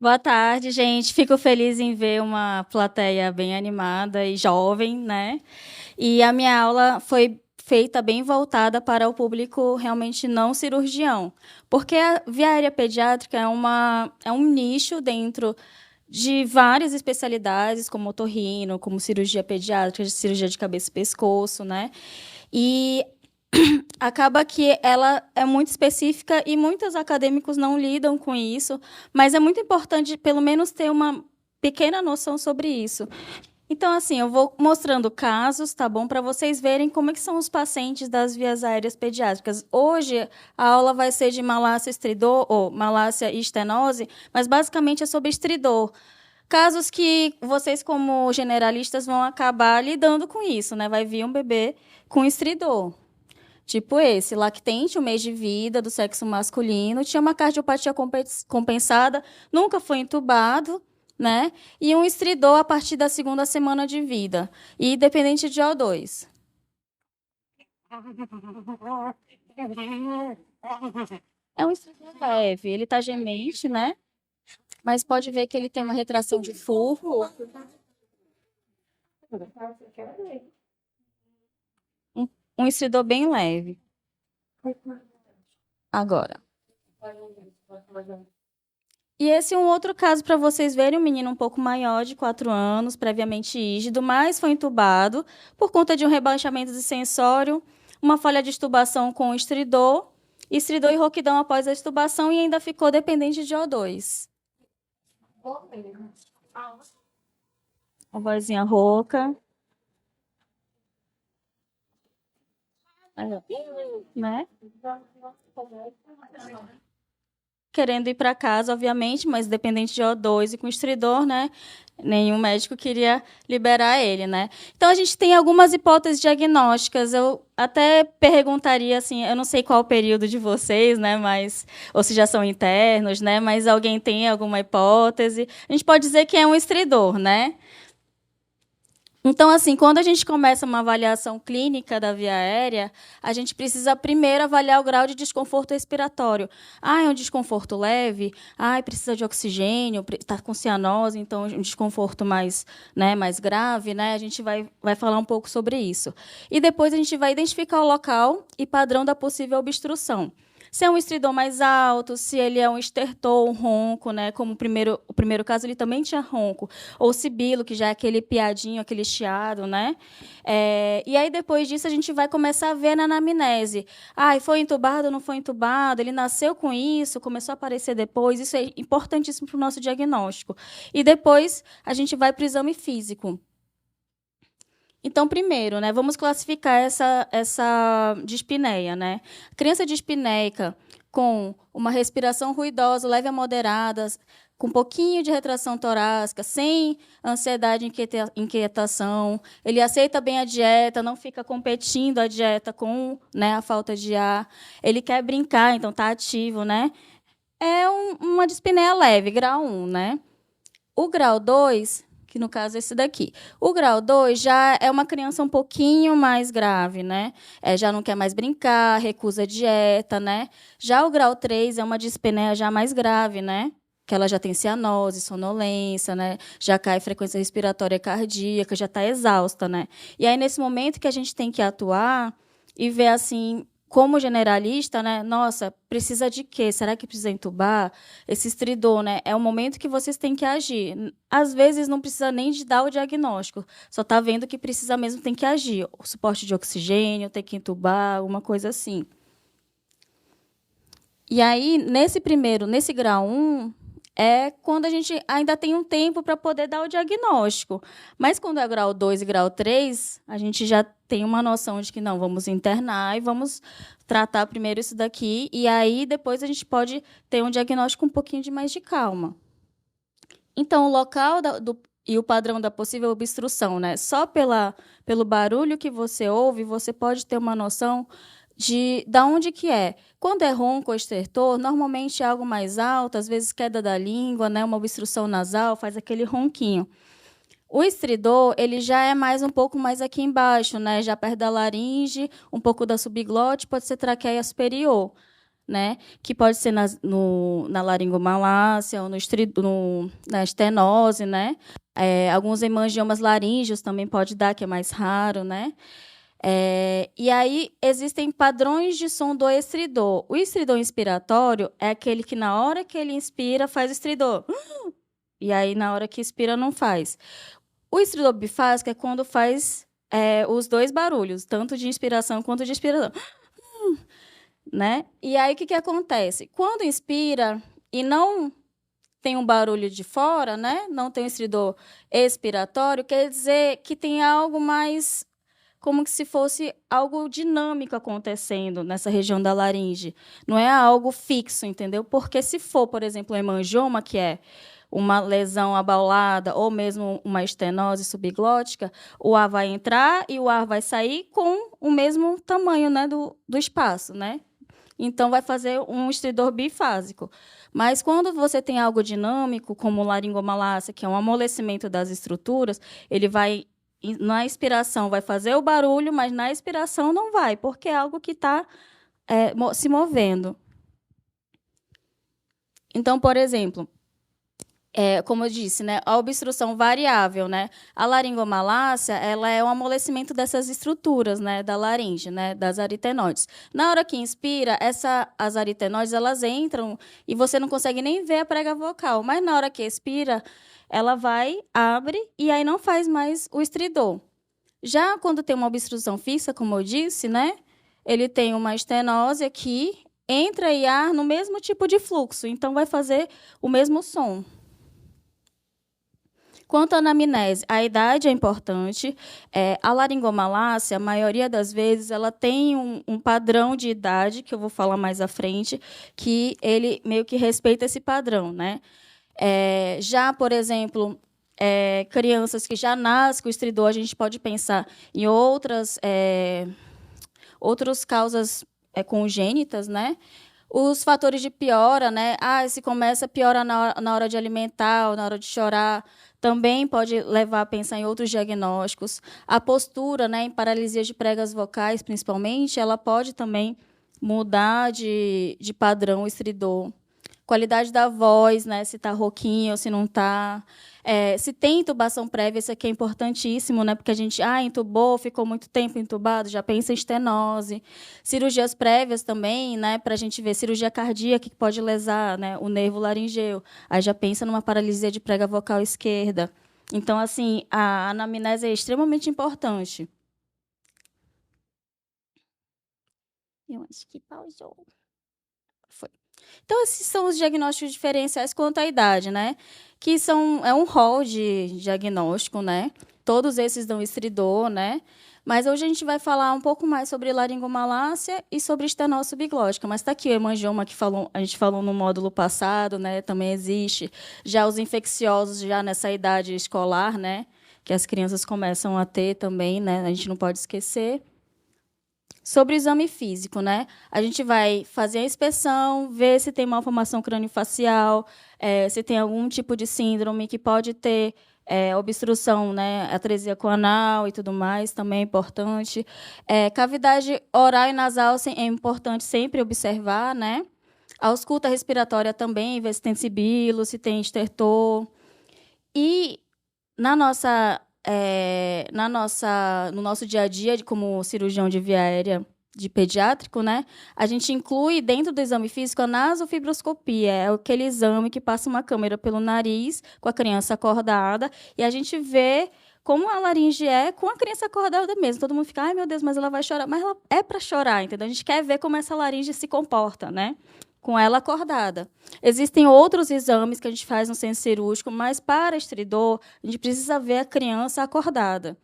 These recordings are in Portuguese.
Boa tarde, gente. Fico feliz em ver uma plateia bem animada e jovem, né? E a minha aula foi feita bem voltada para o público realmente não cirurgião, porque a via aérea pediátrica é um nicho dentro de várias especialidades, como otorrino, como cirurgia pediátrica, cirurgia de cabeça e pescoço, né? E acaba que ela é muito específica e muitos acadêmicos não lidam com isso, mas é muito importante, pelo menos, ter uma pequena noção sobre isso. Então, assim, eu vou mostrando casos, tá bom? Para vocês verem como é que são os pacientes das vias aéreas pediátricas. Hoje, a aula vai ser de malácia estridor, ou malácia e estenose, mas basicamente é sobre estridor. Casos que vocês, como generalistas, vão acabar lidando com isso, né? Vai vir um bebê com estridor. Tipo esse, lactente, um mês de vida, do sexo masculino, tinha uma cardiopatia compensada, nunca foi entubado, né? E um estridor a partir da segunda semana de vida, e dependente de O2. É um estridor leve, ele tá gemente, né? Mas pode ver que ele tem uma retração de furro, um, um estridor bem leve. Agora. E esse é um outro caso para vocês verem, um menino um pouco maior, de 4 anos, previamente rígido, mas foi entubado por conta de um rebaixamento de sensório, uma falha de extubação com estridor e rouquidão após a extubação e ainda ficou dependente de O2. A vozinha rouca, né? Querendo ir para casa, obviamente, mas dependente de O2 e com estridor, né? Nenhum médico queria liberar ele, né? Então a gente tem algumas hipóteses diagnósticas. Eu até perguntaria assim, eu não sei qual o período de vocês, né? Mas ou se já são internos, né? Mas alguém tem alguma hipótese? A gente pode dizer que é um estridor, né? Então, assim, quando a gente começa uma avaliação clínica da via aérea, a gente precisa primeiro avaliar o grau de desconforto respiratório. Ah, é um desconforto leve? Ah, precisa de oxigênio? Está com cianose, então um desconforto mais, né, mais grave, né? A gente vai falar um pouco sobre isso. E depois a gente vai identificar o local e padrão da possível obstrução. Se é um estridor mais alto, se ele é um estertor, um ronco, né? Como o primeiro caso, ele também tinha ronco. Ou sibilo, que já é aquele piadinho, aquele chiado, né? E aí, depois disso, a gente vai começar a ver na anamnese. Ah, foi entubado ou não foi entubado? Ele nasceu com isso, começou a aparecer depois. Isso é importantíssimo para o nosso diagnóstico. E depois, a gente vai para o exame físico. Então, primeiro, né, vamos classificar essa dispneia, né? Criança dispneica com uma respiração ruidosa, leve a moderada, com um pouquinho de retração torácica, sem ansiedade e inquietação. Ele aceita bem a dieta, não fica competindo a dieta com, né, a falta de ar. Ele quer brincar, então está ativo, né? É uma dispneia leve, grau 1, né? O grau 2, que no caso é esse daqui. O grau 2 já é uma criança um pouquinho mais grave, né? Já não quer mais brincar, recusa dieta, né? Já o grau 3 é uma dispneia já mais grave, né? Que ela já tem cianose, sonolência, né? Já cai frequência respiratória cardíaca, já está exausta, né? E aí, nesse momento que a gente tem que atuar e ver, assim, como generalista, né? Nossa, precisa de quê? Será que precisa entubar? Esse estridor, né? É o momento que vocês têm que agir. Às vezes não precisa nem de dar o diagnóstico, só está vendo que precisa mesmo, tem que agir. O suporte de oxigênio, tem que entubar, alguma coisa assim. E aí, nesse grau 1, é quando a gente ainda tem um tempo para poder dar o diagnóstico. Mas quando é grau 2 e grau 3, a gente já tem uma noção de que não, vamos internar e vamos tratar primeiro isso daqui, e aí depois a gente pode ter um diagnóstico um pouquinho de mais de calma. Então, o local e o padrão da possível obstrução, né? Só pelo barulho que você ouve, você pode ter uma noção de onde que é. Quando é ronco ou estertor, normalmente é algo mais alto, às vezes queda da língua, né? Uma obstrução nasal, faz aquele ronquinho. O estridor, ele já é mais um pouco mais aqui embaixo, né? Já perto da laringe, um pouco da subglote, pode ser traqueia superior. né? Que pode ser na laringomalácia ou na estenose, né? Alguns hemangiomas laríngeos também pode dar, que é mais raro, né? E aí existem padrões de som do estridor. O estridor inspiratório é aquele que na hora que ele inspira faz estridor. E aí na hora que expira não faz. O estridor bifásico é quando faz os dois barulhos, tanto de inspiração quanto de expiração. Né? E aí o que acontece? Quando inspira e não tem um barulho de fora, né? Não tem um estridor expiratório, quer dizer que tem algo mais como se fosse algo dinâmico acontecendo nessa região da laringe. Não é algo fixo, entendeu? Porque se for, por exemplo, um hemangioma, que é uma lesão abaulada ou mesmo uma estenose subglótica, o ar vai entrar e o ar vai sair com o mesmo tamanho, né, do espaço, né? Então, vai fazer um estridor bifásico. Mas, quando você tem algo dinâmico, como laringomalácia, que é um amolecimento das estruturas, ele vai, na expiração, vai fazer o barulho, mas na expiração não vai, porque é algo que está se movendo. Então, por exemplo, como eu disse, né, a obstrução variável, né, a laringomalácia, ela é um amolecimento dessas estruturas, né, da laringe, né, das aritenoides. Na hora que inspira, as aritenoides elas entram e você não consegue nem ver a prega vocal, mas na hora que expira, ela vai, abre e aí não faz mais o estridor. Já quando tem uma obstrução fixa, como eu disse, né, ele tem uma estenose aqui, entra e ar no mesmo tipo de fluxo, então vai fazer o mesmo som. Quanto à anamnese, a idade é importante. A laringomalácia, a maioria das vezes, ela tem um padrão de idade, que eu vou falar mais à frente, que ele meio que respeita esse padrão, né? Já, por exemplo, crianças que já nascem com estridor, a gente pode pensar em outras causas congênitas, né? Os fatores de piora, né? Se começa a piorar na hora de alimentar ou na hora de chorar, também pode levar a pensar em outros diagnósticos. A postura, né, em paralisia de pregas vocais, principalmente, ela pode também mudar de padrão estridor. Qualidade da voz, né, se está rouquinho ou se não está. Se tem intubação prévia, isso aqui é importantíssimo, né, porque a gente intubou, ficou muito tempo intubado, já pensa em estenose. Cirurgias prévias também, né, para a gente ver cirurgia cardíaca que pode lesar, né, o nervo laringeu. Aí já pensa numa paralisia de prega vocal esquerda. Então, assim, a anamnese é extremamente importante. Eu acho que pausou. Foi. Então, esses são os diagnósticos diferenciais quanto à idade, né? Que é um rol de diagnóstico, né? Todos esses dão estridor, né? Mas hoje a gente vai falar um pouco mais sobre laringomalácia e sobre estenose subglótica. Mas está aqui o hemangioma que a gente falou no módulo passado, né? Também existe. Já os infecciosos, já nessa idade escolar, né? Que as crianças começam a ter também, né? A gente não pode esquecer. Sobre o exame físico, né? A gente vai fazer a inspeção, ver se tem malformação craniofacial, se tem algum tipo de síndrome que pode ter obstrução, né? Atresia coanal e tudo mais, também é importante. Cavidade oral e nasal é importante sempre observar, né? A ausculta respiratória também, ver se tem sibilo, se tem estertor. E no nosso dia a dia, como cirurgião de via aérea de pediátrico, né, a gente inclui dentro do exame físico a nasofibroscopia, é aquele exame que passa uma câmera pelo nariz com a criança acordada e a gente vê como a laringe é com a criança acordada mesmo. Todo mundo fica, ai meu Deus, mas ela vai chorar. Mas ela é para chorar, entendeu? A gente quer ver como essa laringe se comporta, né? Com ela acordada. Existem outros exames que a gente faz no centro cirúrgico, mas para estridor, a gente precisa ver a criança acordada.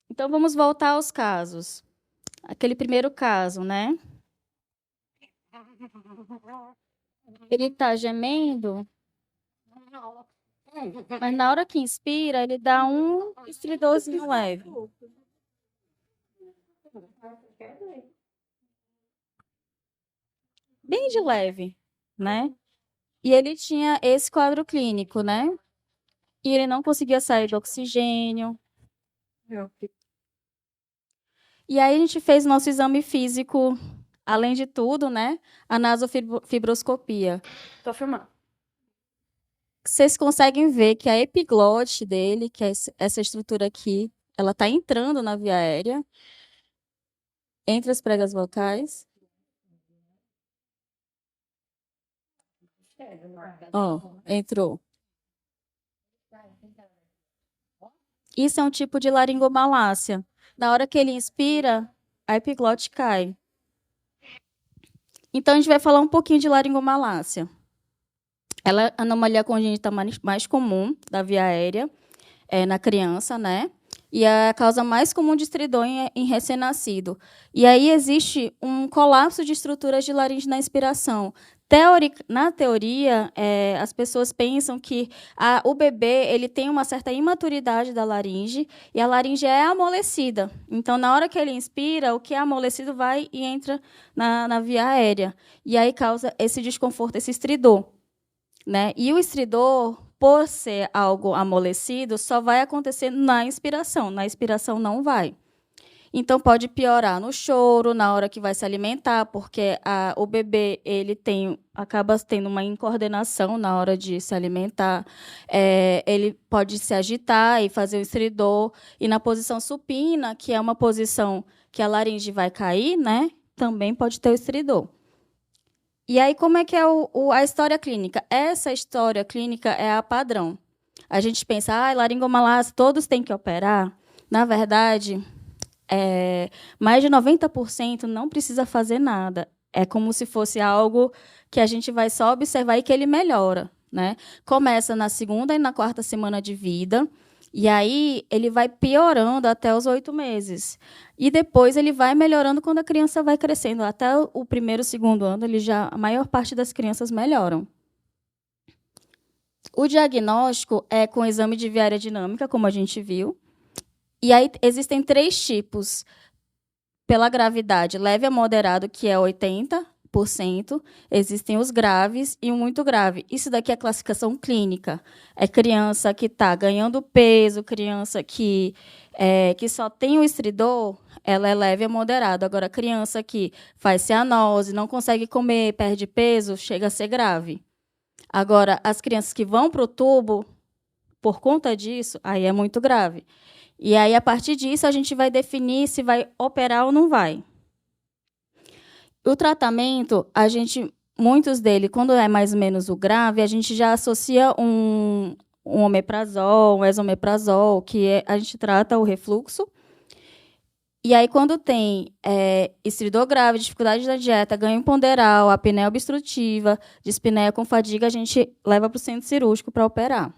Então, vamos voltar aos casos. Aquele primeiro caso, né? Ele está gemendo, mas na hora que inspira, ele dá um estridorzinho leve. Bem de leve, né? E ele tinha esse quadro clínico, né? E ele não conseguia sair do oxigênio. E aí a gente fez nosso exame físico, além de tudo, né? A nasofibroscopia. Estou filmando. Vocês conseguem ver que a epiglote dele, que é essa estrutura aqui, ela está entrando na via aérea, entre as pregas vocais. Ó, entrou. Isso é um tipo de laringomalácia. Na hora que ele inspira, a epiglote cai. Então, a gente vai falar um pouquinho de laringomalácia. Ela é a anomalia congênita mais comum da via aérea na criança, né? E é a causa mais comum de estridor em recém-nascido. E aí existe um colapso de estruturas de laringe na inspiração. Na teoria, as pessoas pensam que o bebê ele tem uma certa imaturidade da laringe e a laringe é amolecida. Então, na hora que ele inspira, o que é amolecido vai e entra na via aérea. E aí causa esse desconforto, esse estridor, né? E o estridor, por ser algo amolecido, só vai acontecer na inspiração. Na expiração não vai. Então, pode piorar no choro, na hora que vai se alimentar, porque o bebê ele acaba tendo uma incoordenação na hora de se alimentar. Ele pode se agitar e fazer o estridor. E na posição supina, que é uma posição que a laringe vai cair, né? Também pode ter o estridor. E aí, como é que é a história clínica? Essa história clínica é a padrão. A gente pensa, laringomalácia, todos têm que operar. Na verdade, mais de 90% não precisa fazer nada. É como se fosse algo que a gente vai só observar e que ele melhora, né? Começa na 2ª e na 4ª semana de vida, e aí ele vai piorando até os 8 meses. E depois ele vai melhorando quando a criança vai crescendo. Até o 1º, 2º ano, a maior parte das crianças melhoram. O diagnóstico é com exame de via aérea dinâmica, como a gente viu. E aí existem 3 tipos. Pela gravidade, leve a moderado, que é 80%. Existem os graves e o muito grave. Isso daqui é a classificação clínica. É criança que está ganhando peso, criança que só tem o estridor, ela é leve a moderado. Agora, criança que faz cianose, não consegue comer, perde peso, chega a ser grave. Agora, as crianças que vão para o tubo, por conta disso, aí é muito grave. E aí, a partir disso, a gente vai definir se vai operar ou não vai. O tratamento, muitos dele, quando é mais ou menos o grave, a gente já associa um omeprazol, um esomeprazol, a gente trata o refluxo. E aí, quando tem estridor grave, dificuldade da dieta, ganho ponderal, apneia obstrutiva, dispneia com fadiga, a gente leva para o centro cirúrgico para operar.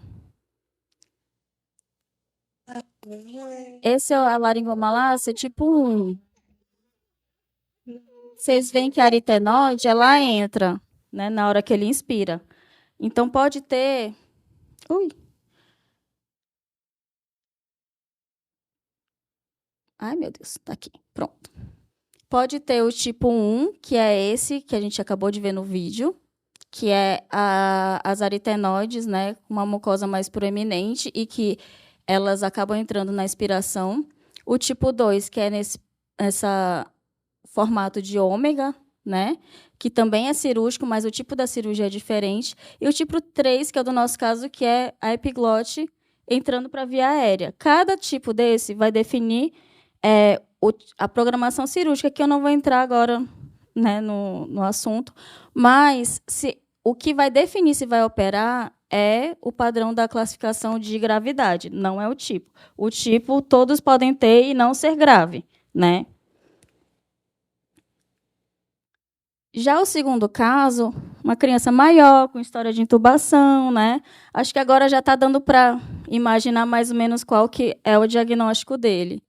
Esse é a laringomalácia tipo 1. Vocês veem que a aritenoide, ela entra, né, na hora que ele inspira. Então, pode ter... Ui. Ai, meu Deus, tá aqui. Pronto. Pode ter o tipo 1, que é esse que a gente acabou de ver no vídeo, que é as aritenoides, né, com uma mucosa mais proeminente e que elas acabam entrando na expiração. O tipo 2, que é nesse formato de ômega, né, que também é cirúrgico, mas o tipo da cirurgia é diferente. E o tipo 3, que é o do nosso caso, que é a epiglote entrando para a via aérea. Cada tipo desse vai definir a programação cirúrgica, que eu não vou entrar agora, né, no assunto, mas o que vai definir se vai operar é o padrão da classificação de gravidade, não é o tipo. O tipo todos podem ter e não ser grave, né? Já o segundo caso, uma criança maior, com história de intubação, né? Acho que agora já está dando para imaginar mais ou menos qual que é o diagnóstico dele.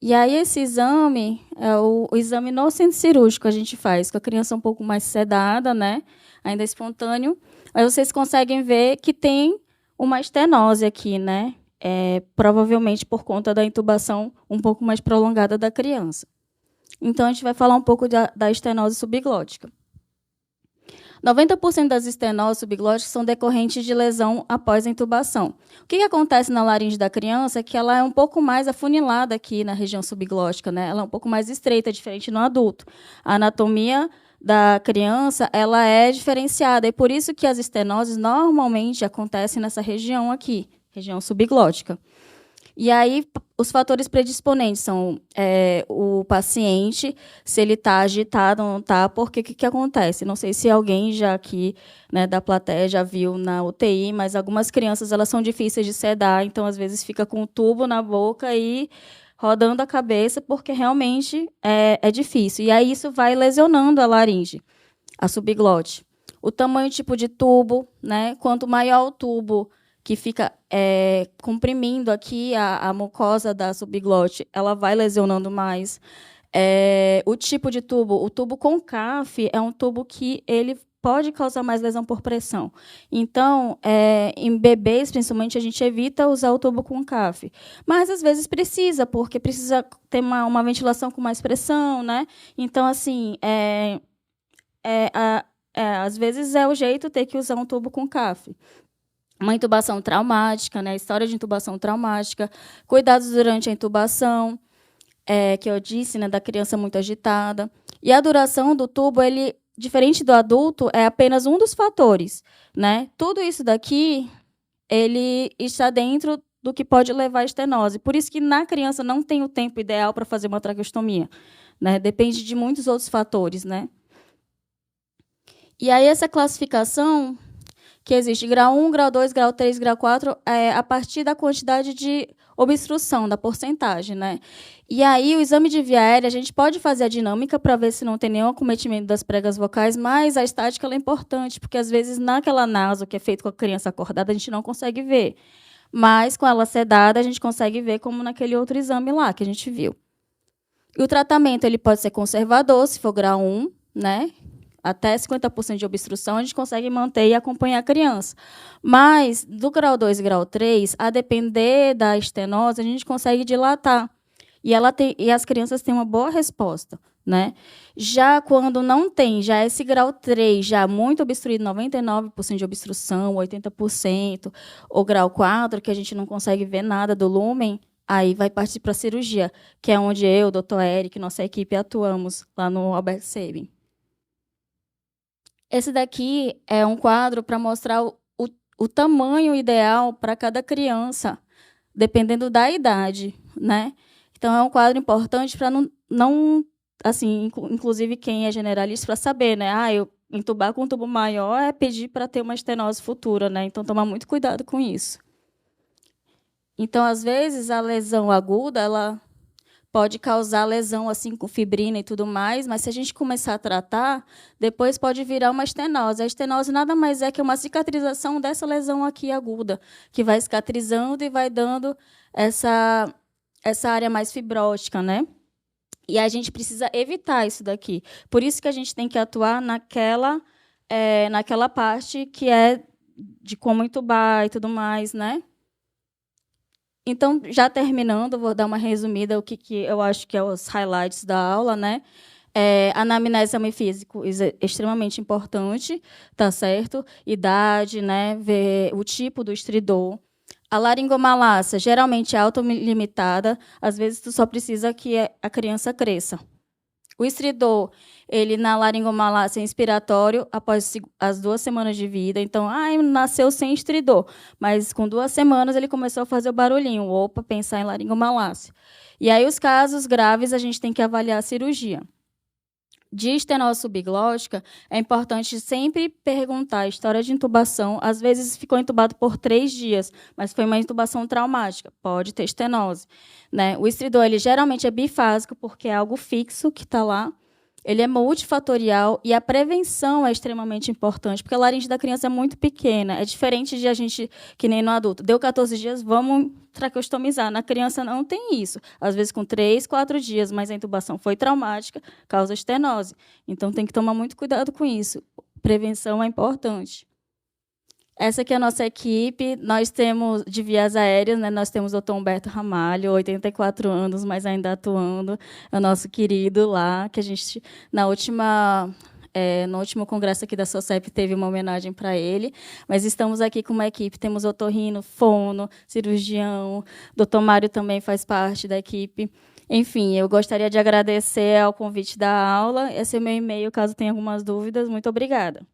E aí, esse exame é o exame no centro cirúrgico que a gente faz, com a criança um pouco mais sedada, né? Ainda espontâneo. Aí vocês conseguem ver que tem uma estenose aqui, né? Provavelmente por conta da intubação um pouco mais prolongada da criança. Então, a gente vai falar um pouco da estenose subglótica. 90% das estenoses subglóticas são decorrentes de lesão após a intubação. O que acontece na laringe da criança é que ela é um pouco mais afunilada aqui na região subglótica, né? Ela é um pouco mais estreita, diferente no adulto. A anatomia da criança ela é diferenciada, e por isso que as estenoses normalmente acontecem nessa região aqui, região subglótica. E aí, os fatores predisponentes são o paciente, se ele está agitado ou não está, porque o que acontece? Não sei se alguém já aqui, né, da plateia já viu na UTI, mas algumas crianças elas são difíceis de sedar, então, às vezes, fica com um tubo na boca e rodando a cabeça, porque realmente é difícil. E aí, isso vai lesionando a laringe, a subglote. O tamanho tipo de tubo, né? Quanto maior o tubo, que fica comprimindo aqui a mucosa da subglote, ela vai lesionando mais. O tipo de tubo, o tubo com CAF é um tubo que ele pode causar mais lesão por pressão. Então, em bebês, principalmente, a gente evita usar o tubo com CAF. Mas, às vezes, precisa, porque precisa ter uma ventilação com mais pressão, né? Então, assim, às vezes é o jeito ter que usar um tubo com CAF. Uma intubação traumática, né? História de intubação traumática, cuidados durante a intubação, que eu disse, né, da criança muito agitada. E a duração do tubo, ele, diferente do adulto, é apenas um dos fatores, né? Tudo isso daqui, ele está dentro do que pode levar à estenose. Por isso que na criança não tem o tempo ideal para fazer uma traqueostomia, né? Depende de muitos outros fatores, né? E aí essa classificação que existe grau 1, grau 2, grau 3, grau 4, a partir da quantidade de obstrução, da porcentagem, né? E aí, o exame de via aérea, a gente pode fazer a dinâmica para ver se não tem nenhum acometimento das pregas vocais, mas a estática ela é importante, porque, às vezes, naquela naso que é feito com a criança acordada, a gente não consegue ver. Mas, com ela sedada, a gente consegue ver como naquele outro exame lá que a gente viu. E o tratamento ele pode ser conservador, se for grau 1, né? Até 50% de obstrução, a gente consegue manter e acompanhar a criança. Mas, do grau 2 e grau 3, a depender da estenose, a gente consegue dilatar. E as crianças têm uma boa resposta, né? Já quando não tem, já esse grau 3, já muito obstruído, 99% de obstrução, 80%, ou grau 4, que a gente não consegue ver nada do lúmen, aí vai partir para a cirurgia, que é onde eu, o doutor Eric, nossa equipe, atuamos lá no Albert Sabin. Esse daqui é um quadro para mostrar o tamanho ideal para cada criança, dependendo da idade, né? Então, é um quadro importante para não assim, inclusive quem é generalista, para saber, né? Eu entubar com um tubo maior é pedir para ter uma estenose futura, né? Então, tomar muito cuidado com isso. Então, às vezes, a lesão aguda, ela pode causar lesão assim com fibrina e tudo mais, mas se a gente começar a tratar, depois pode virar uma estenose. A estenose nada mais é que uma cicatrização dessa lesão aqui aguda, que vai cicatrizando e vai dando essa área mais fibrótica, né? E a gente precisa evitar isso daqui. Por isso que a gente tem que atuar naquela parte que é de como entubar e tudo mais, né? Então, já terminando, vou dar uma resumida o que eu acho que é os highlights da aula, né? Anamnese exame físico é extremamente importante, tá certo? Idade, né? Ver o tipo do estridor. A laringomalácia geralmente é autolimitada, às vezes tu só precisa que a criança cresça. O estridor, ele na laringomalácia é inspiratório após as 2 semanas de vida. Então, nasceu sem estridor, mas com 2 semanas ele começou a fazer o barulhinho. Opa, pensar em laringomalácia. E aí, os casos graves, a gente tem que avaliar a cirurgia. De estenose subglótica, é importante sempre perguntar a história de intubação. Às vezes, ficou entubado por 3 dias, mas foi uma intubação traumática. Pode ter estenose, né? O estridor, ele geralmente é bifásico, porque é algo fixo que está lá. Ele é multifatorial e a prevenção é extremamente importante, porque a laringe da criança é muito pequena. É diferente de a gente, que nem no adulto. Deu 14 dias, vamos traqueostomizar. Na criança não tem isso. Às vezes com 3, 4 dias, mas a intubação foi traumática, causa estenose. Então tem que tomar muito cuidado com isso. Prevenção é importante. Essa aqui é a nossa equipe. Nós temos, de vias aéreas, né, nós temos o Dr. Humberto Ramalho, 84 anos, mas ainda atuando. É o nosso querido lá, que a gente, na última No último congresso aqui da SOCEP teve uma homenagem para ele, mas estamos aqui com uma equipe, temos otorrino, fono, cirurgião, doutor Mário também faz parte da equipe. Enfim, eu gostaria de agradecer ao convite da aula. Esse é o meu e-mail, caso tenha algumas dúvidas. Muito obrigada.